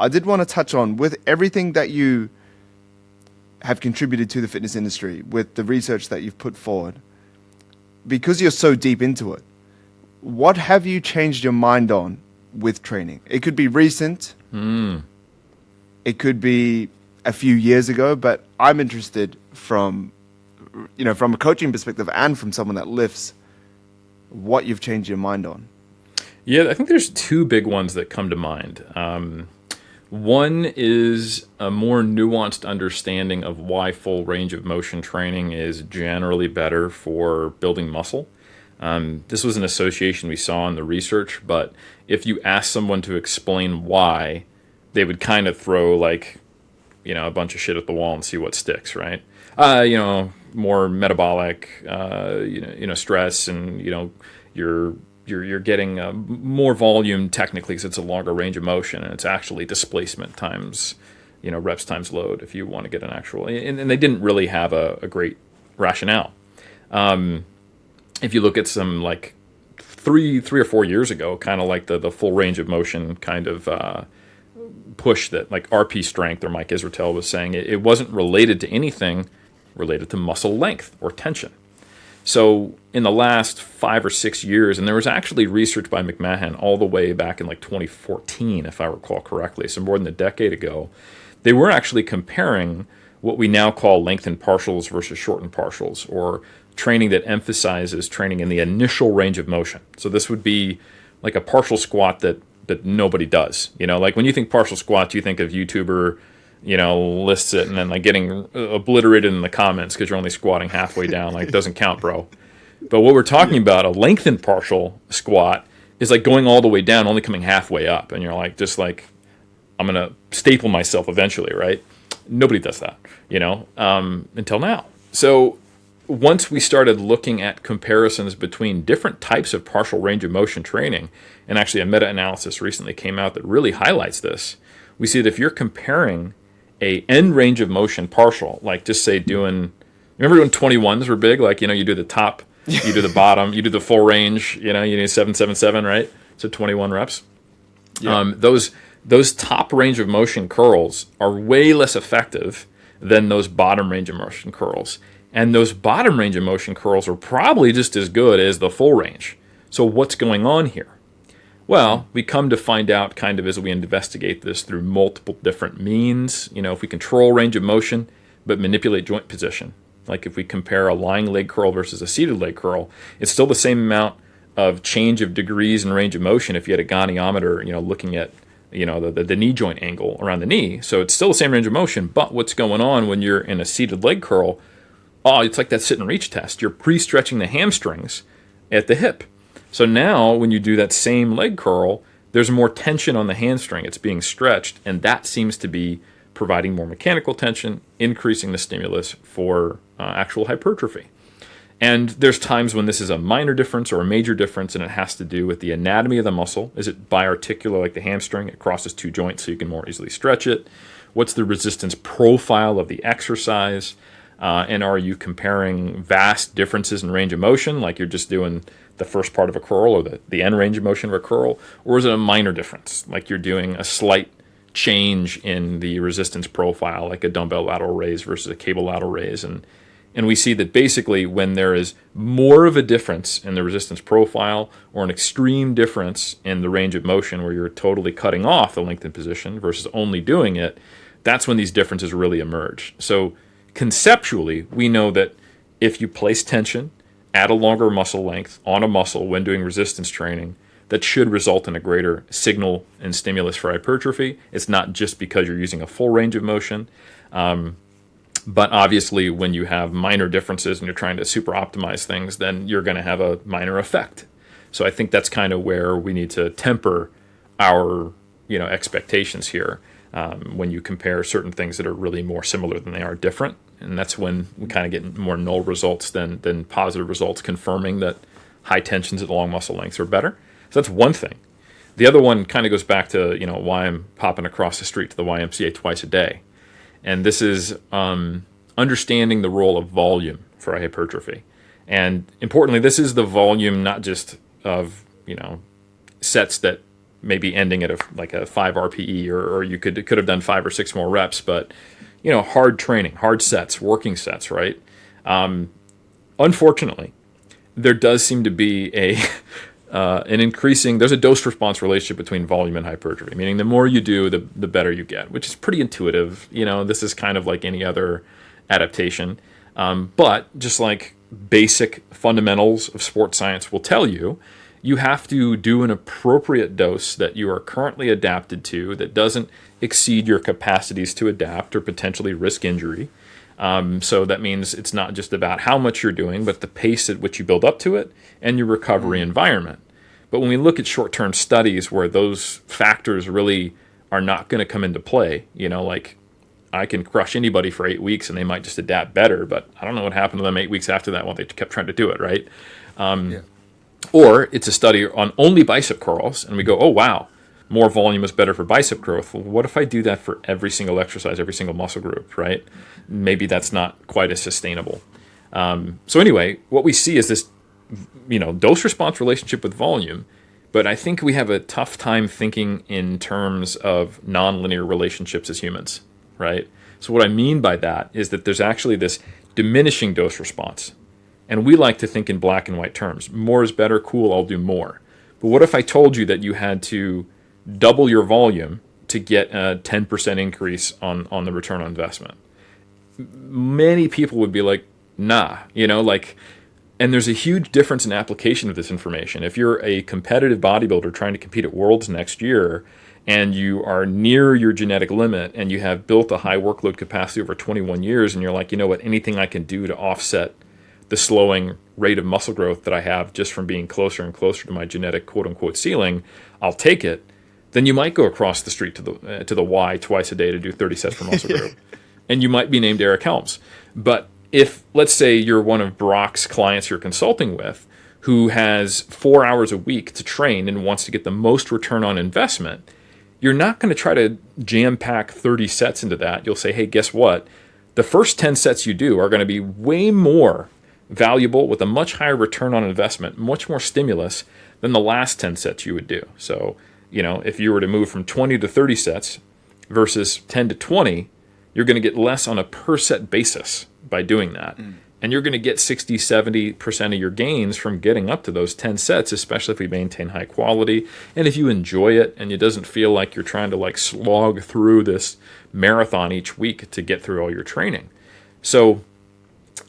I did want to touch on, with everything that you have contributed to the fitness industry, with the research that you've put forward, because you're so deep into it, what have you changed your mind on with training? It could be recent. It could be a few years ago, but I'm interested from a coaching perspective and from someone that lifts, what you've changed your mind on. Yeah, I think there's two big ones that come to mind. One is a more nuanced understanding of why full range of motion training is generally better for building muscle. This was an association we saw in the research, but if you ask someone to explain why, they would kind of throw a bunch of shit at the wall and see what sticks, right? More metabolic, stress, and you're getting more volume technically because it's a longer range of motion, and it's actually displacement times, reps times load if you want to get an actual. And they didn't really have a great rationale. If you look at some three or 4 years ago, kind of like the full range of motion kind of push that RP strength or Mike Israetel was saying, it wasn't related to anything related to muscle length or tension. So in the last 5 or 6 years, and there was actually research by McMahon all the way back in 2014, if I recall correctly, so more than a decade ago, they were actually comparing what we now call lengthened partials versus shortened partials, or training that emphasizes training in the initial range of motion. So this would be like a partial squat that nobody does. When you think partial squats, you think of YouTuber, lists it and then getting obliterated in the comments because you're only squatting halfway down. It doesn't count, bro. But what we're talking about, a lengthened partial squat, is going all the way down, only coming halfway up. And you're I'm going to staple myself eventually, right? Nobody does that, until now. So once we started looking at comparisons between different types of partial range of motion training, and actually a meta-analysis recently came out that really highlights this, we see that if you're comparing a end range of motion partial, just say remember when 21s were big? You do the top, you do the bottom, you do the full range, you do 777, right? So 21 reps. Yeah. Those top range of motion curls are way less effective than those bottom range of motion curls. And those bottom range of motion curls are probably just as good as the full range. So what's going on here? Well, we come to find out kind of as we investigate this through multiple different means. If we control range of motion but manipulate joint position, like if we compare a lying leg curl versus a seated leg curl, it's still the same amount of change of degrees in range of motion if you had a goniometer, looking at the knee joint angle around the knee. So it's still the same range of motion, but what's going on when you're in a seated leg curl? Oh, it's like that sit and reach test. You're pre-stretching the hamstrings at the hip. So now when you do that same leg curl, there's more tension on the hamstring. It's being stretched, and that seems to be providing more mechanical tension, increasing the stimulus for actual hypertrophy. And there's times when this is a minor difference or a major difference, and it has to do with the anatomy of the muscle. Is it biarticular like the hamstring? It crosses two joints so you can more easily stretch it. What's the resistance profile of the exercise? And are you comparing vast differences in range of motion, like you're just doing the first part of a curl or the end range of motion of a curl? Or is it a minor difference, like you're doing a slight change in the resistance profile, like a dumbbell lateral raise versus a cable lateral raise? And we see that basically when there is more of a difference in the resistance profile or an extreme difference in the range of motion where you're totally cutting off the lengthened position versus only doing it, that's when these differences really emerge. So conceptually, we know that if you place tension at a longer muscle length on a muscle when doing resistance training, that should result in a greater signal and stimulus for hypertrophy. It's not just because you're using a full range of motion. But obviously, when you have minor differences and you're trying to super optimize things, then you're going to have a minor effect. So I think that's kind of where we need to temper our expectations here. When you compare certain things that are really more similar than they are different. And that's when we kind of get more null results than positive results, confirming that high tensions at long muscle lengths are better. So that's one thing. The other one kind of goes back to why I'm popping across the street to the YMCA twice a day. And this is understanding the role of volume for hypertrophy. And importantly, this is the volume not just of sets that maybe ending at a 5 RPE, or you could have done 5 or 6 more reps, but hard training, hard sets, working sets, right? Unfortunately, there does seem to be there's a dose response relationship between volume and hypertrophy, meaning the more you do, the better you get, which is pretty intuitive. This is kind of like any other adaptation. But just like basic fundamentals of sports science will tell you, you have to do an appropriate dose that you are currently adapted to, that doesn't exceed your capacities to adapt or potentially risk injury. So that means it's not just about how much you're doing, but the pace at which you build up to it and your recovery environment. But when we look at short-term studies where those factors really are not going to come into play, like I can crush anybody for 8 weeks and they might just adapt better, but I don't know what happened to them 8 weeks after that while they kept trying to do it, right? Or it's a study on only bicep curls, and we go, oh, wow, more volume is better for bicep growth. Well, what if I do that for every single exercise, every single muscle group, right? Maybe that's not quite as sustainable. So anyway, what we see is this, dose-response relationship with volume, but I think we have a tough time thinking in terms of nonlinear relationships as humans, right? So what I mean by that is that there's actually this diminishing dose response. And we like to think in black and white terms. More is better, cool, I'll do more. But what if I told you that you had to double your volume to get a 10% increase on the return on investment? Many people would be like, nah, and there's a huge difference in application of this information. If you're a competitive bodybuilder trying to compete at Worlds next year, and you are near your genetic limit, and you have built a high workload capacity over 21 years, and you're like, anything I can do to offset the slowing rate of muscle growth that I have just from being closer and closer to my genetic quote-unquote ceiling, I'll take it. Then you might go across the street to the Y twice a day to do 30 sets per muscle group. And you might be named Eric Helms. But if, let's say, you're one of Brock's clients you're consulting with who has 4 hours a week to train and wants to get the most return on investment, you're not going to try to jam-pack 30 sets into that. You'll say, hey, guess what? The first 10 sets you do are going to be way more valuable with a much higher return on investment, much more stimulus than the last 10 sets you would do. So, if you were to move from 20 to 30 sets versus 10 to 20, you're going to get less on a per set basis by doing that. And you're going to get 60, 70% of your gains from getting up to those 10 sets, especially if you maintain high quality. And if you enjoy it and it doesn't feel like you're trying to slog through this marathon each week to get through all your training. So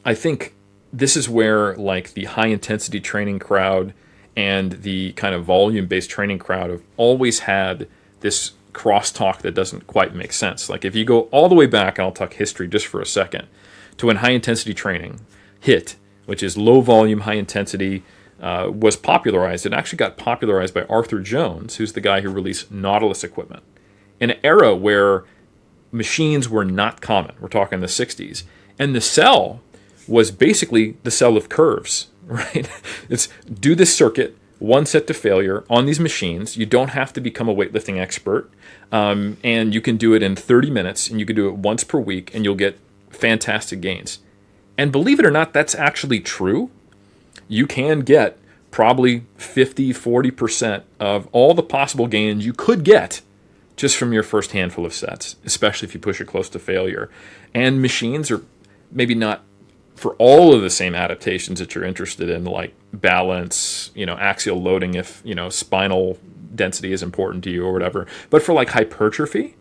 I think this is where the high intensity training crowd and the kind of volume-based training crowd have always had this crosstalk that doesn't quite make sense. If you go all the way back, and I'll talk history just for a second, to when high intensity training, HIIT, which is low volume, high intensity, was popularized. It actually got popularized by Arthur Jones, who's the guy who released Nautilus equipment. In an era where machines were not common, we're talking the 60s, and the cell was basically the cell of curves, right? It's do this circuit, one set to failure on these machines. You don't have to become a weightlifting expert, and you can do it in 30 minutes, and you can do it once per week, and you'll get fantastic gains. And believe it or not, that's actually true. You can get probably 50, 40% of all the possible gains you could get just from your first handful of sets, especially if you push it close to failure. And machines are maybe not for all of the same adaptations that you're interested in, like balance, axial loading if, spinal density is important to you or whatever. But for hypertrophy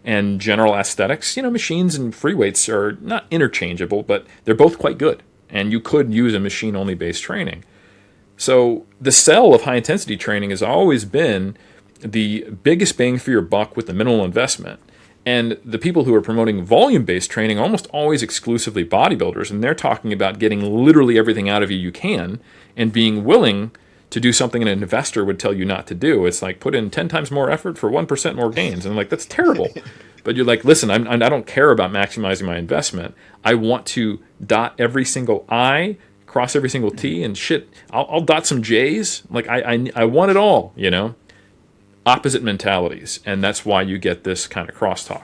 and general aesthetics, machines and free weights are not interchangeable, but they're both quite good. And you could use a machine-only based training. So the sell of high-intensity training has always been the biggest bang for your buck with the minimal investment. And the people who are promoting volume-based training are almost always exclusively bodybuilders, and they're talking about getting literally everything out of you can and being willing to do something an investor would tell you not to do. It's put in 10 times more effort for 1% more gains. And that's terrible. But you're listen, I don't care about maximizing my investment. I want to dot every single I, cross every single T, and shit, I'll dot some J's. I want it all, Opposite mentalities. And that's why you get this kind of crosstalk.